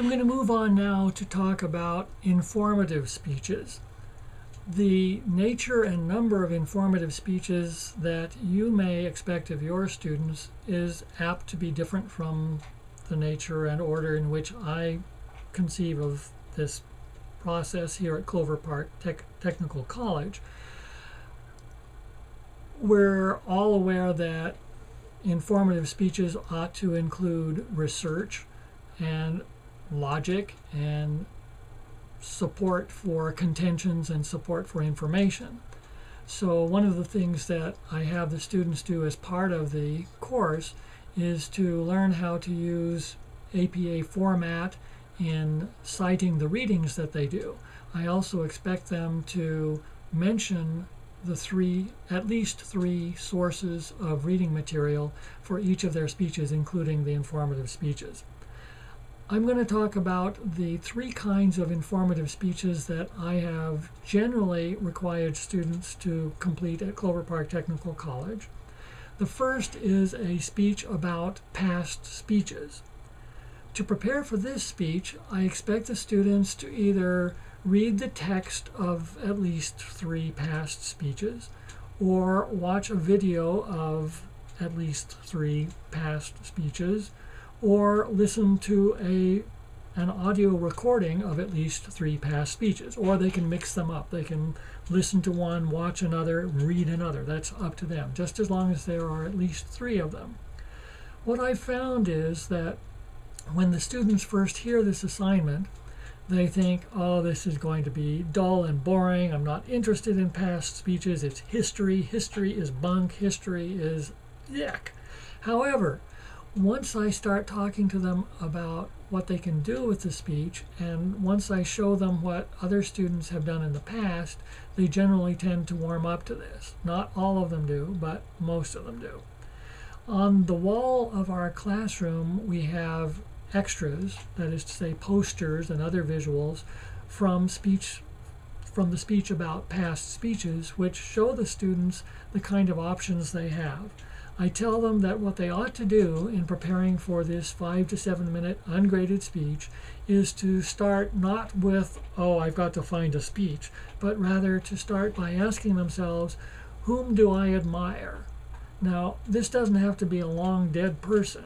I'm going to move on now to talk about informative speeches. The nature and number of informative speeches that you may expect of your students is apt to be different from the nature and order in which I conceive of this process here at Clover Park Technical College. We're all aware that informative speeches ought to include research and logic and support for contentions and support for information. So one of the things that I have the students do as part of the course is to learn how to use APA format in citing the readings that they do. I also expect them to mention at least three sources of reading material for each of their speeches, including the informative speeches. I'm going to talk about the three kinds of informative speeches that I have generally required students to complete at Clover Park Technical College. The first is a speech about past speeches. To prepare for this speech, I expect the students to either read the text of at least three past speeches or watch a video of at least three past speeches, or listen to an audio recording of at least three past speeches, or they can mix them up. They can listen to one, watch another, read another. That's up to them, just as long as there are at least three of them. What I've found is that when the students first hear this assignment, they think, oh, this is going to be dull and boring. I'm not interested in past speeches. It's history. History is bunk. History is yuck. However, once I start talking to them about what they can do with the speech, and once I show them what other students have done in the past, they generally tend to warm up to this. Not all of them do, but most of them do. On the wall of our classroom, we have extras, that is to say posters and other visuals from the speech about past speeches, which show the students the kind of options they have. I tell them that what they ought to do in preparing for this 5 to 7 minute ungraded speech is to start not with, oh, I've got to find a speech, but rather to start by asking themselves, whom do I admire? Now, this doesn't have to be a long dead person.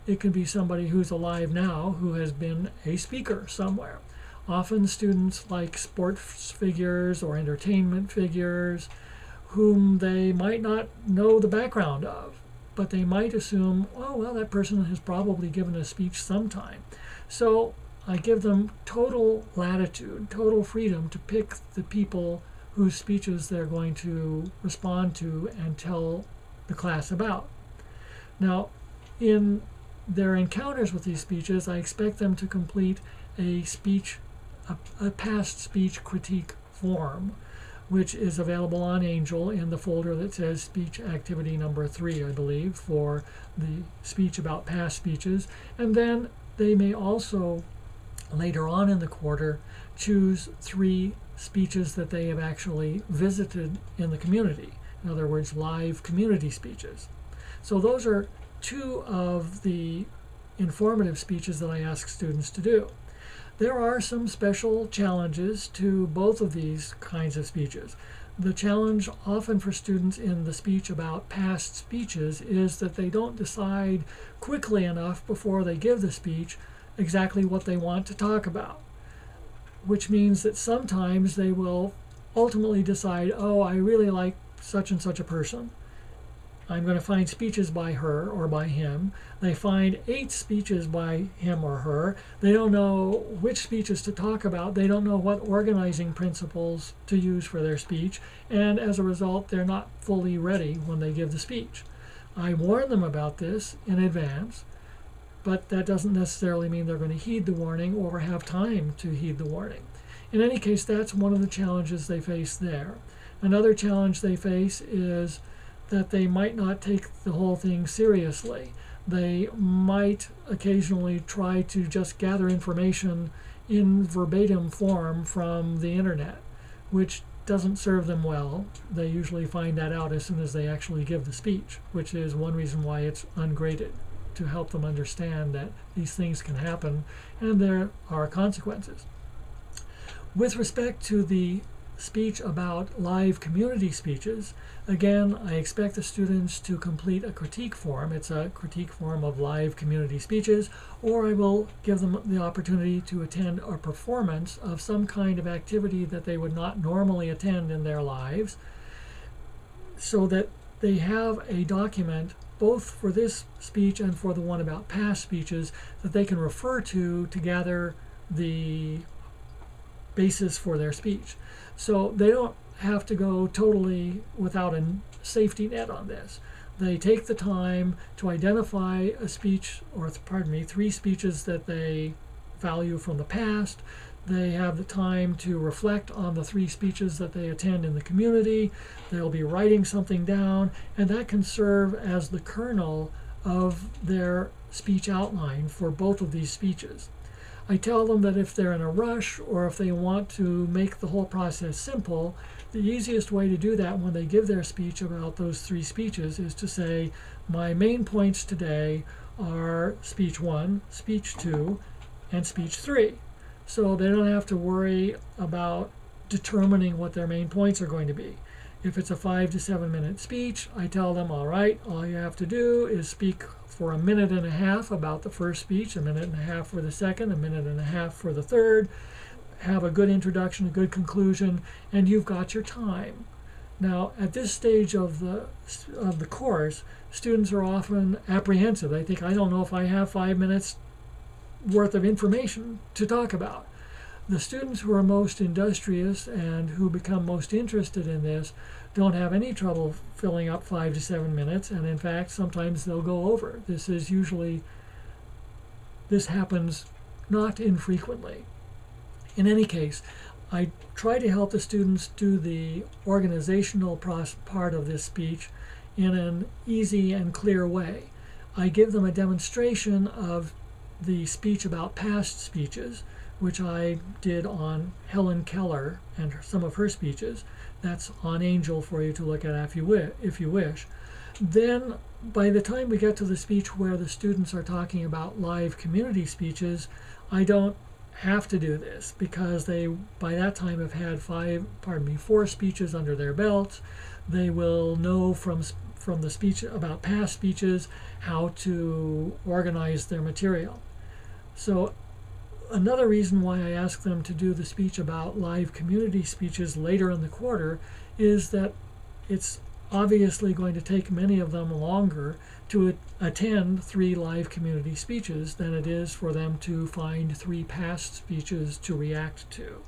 It could be somebody who's alive now who has been a speaker somewhere. Often students like sports figures or entertainment figures whom they might not know the background of, but they might assume, oh, well, that person has probably given a speech sometime. So I give them total latitude, total freedom to pick the people whose speeches they're going to respond to and tell the class about. Now, in their encounters with these speeches, I expect them to complete a past speech critique form, which is available on Angel in the folder that says speech activity number 3, I believe, for the speech about past speeches. And then they may also, later on in the quarter, choose 3 speeches that they have actually visited in the community. In other words, live community speeches. So those are 2 of the informative speeches that I ask students to do. There are some special challenges to both of these kinds of speeches. The challenge often for students in the speech about past speeches is that they don't decide quickly enough before they give the speech exactly what they want to talk about, which means that sometimes they will ultimately decide, oh, I really like such and such a person. I'm going to find speeches by her or by him. They find 8 speeches by him or her. They don't know which speeches to talk about. They don't know what organizing principles to use for their speech. And as a result, they're not fully ready when they give the speech. I warn them about this in advance, but that doesn't necessarily mean they're going to heed the warning or have time to heed the warning. In any case, that's one of the challenges they face there. Another challenge they face is that they might not take the whole thing seriously. They might occasionally try to just gather information in verbatim form from the internet, which doesn't serve them well. They usually find that out as soon as they actually give the speech, which is one reason why it's ungraded. to help them understand that these things can happen and there are consequences. With respect to the speech about live community speeches, again, I expect the students to complete a critique form. It's a critique form of live community speeches, or I will give them the opportunity to attend a performance of some kind of activity that they would not normally attend in their lives, so that they have a document both for this speech and for the one about past speeches that they can refer to gather the basis for their speech. So they don't have to go totally without a safety net on this. They take the time to identify a speech, or pardon me, 3 speeches that they value from the past. They have the time to reflect on the 3 speeches that they attend in the community. They'll be writing something down, and that can serve as the kernel of their speech outline for both of these speeches. I tell them that if they're in a rush or if they want to make the whole process simple, the easiest way to do that when they give their speech about those 3 speeches is to say, my main points today are speech 1, speech 2, and speech 3. So they don't have to worry about determining what their main points are going to be. If it's a 5 to 7 minute speech, I tell them, all right, all you have to do is speak for 1.5 minutes about the first speech, 1.5 minutes for the second, 1.5 minutes for the third, have a good introduction, a good conclusion, and you've got your time. Now, at this stage of the course, students are often apprehensive. They think, I don't know if I have 5 minutes worth of information to talk about. The students who are most industrious and who become most interested in this don't have any trouble filling up 5 to 7 minutes, and in fact sometimes they'll go over. This happens not infrequently. In any case, I try to help the students do the organizational part of this speech in an easy and clear way. I give them a demonstration of the speech about past speeches, which I did on Helen Keller and some of her speeches. That's on Angel for you to look at if you wish. Then, by the time we get to the speech where the students are talking about live community speeches, I don't have to do this because they, by that time, have had 4 speeches under their belts. They will know from the speech about past speeches how to organize their material. So another reason why I ask them to do the speech about live community speeches later in the quarter is that it's obviously going to take many of them longer to attend 3 live community speeches than it is for them to find 3 past speeches to react to.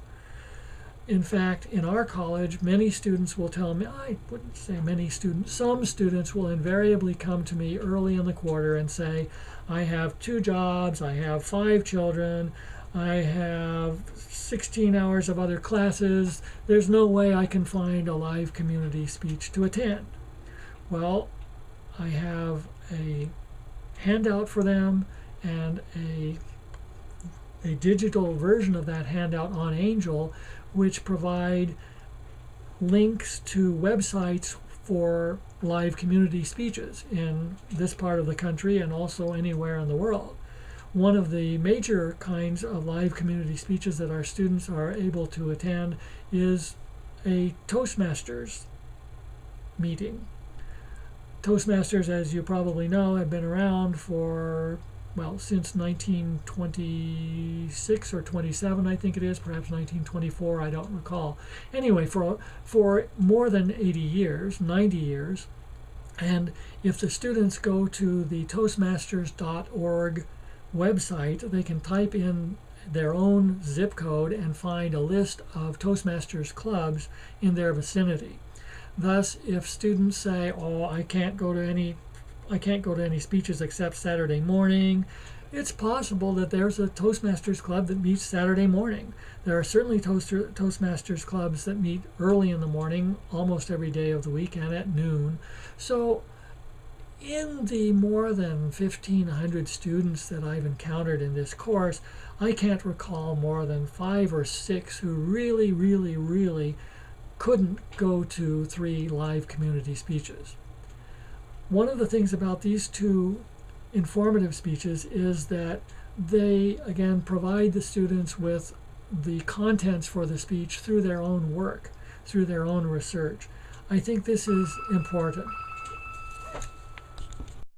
In fact, in our college, many students will tell me, I wouldn't say many students, some students will invariably come to me early in the quarter and say, I have 2 jobs, I have 5 children, I have 16 hours of other classes, there's no way I can find a live community speech to attend. Well, I have a handout for them and a digital version of that handout on Angel, which provide links to websites for live community speeches in this part of the country and also anywhere in the world. One of the major kinds of live community speeches that our students are able to attend is a Toastmasters meeting. Toastmasters, as you probably know, have been around for, well, since 1926 or 27, I think it is, perhaps 1924, I don't recall. Anyway, for more than 80 years, 90 years, and if the students go to the Toastmasters.org website, they can type in their own zip code and find a list of Toastmasters clubs in their vicinity. Thus, if students say, oh, I can't go to any speeches except Saturday morning, it's possible that there's a Toastmasters club that meets Saturday morning. There are certainly Toastmasters clubs that meet early in the morning, almost every day of the week, and at noon. So in the more than 1,500 students that I've encountered in this course, I can't recall more than 5 or 6 who really couldn't go to 3 live community speeches. One of the things about these 2 informative speeches is that they, again, provide the students with the contents for the speech through their own work, through their own research. I think this is important.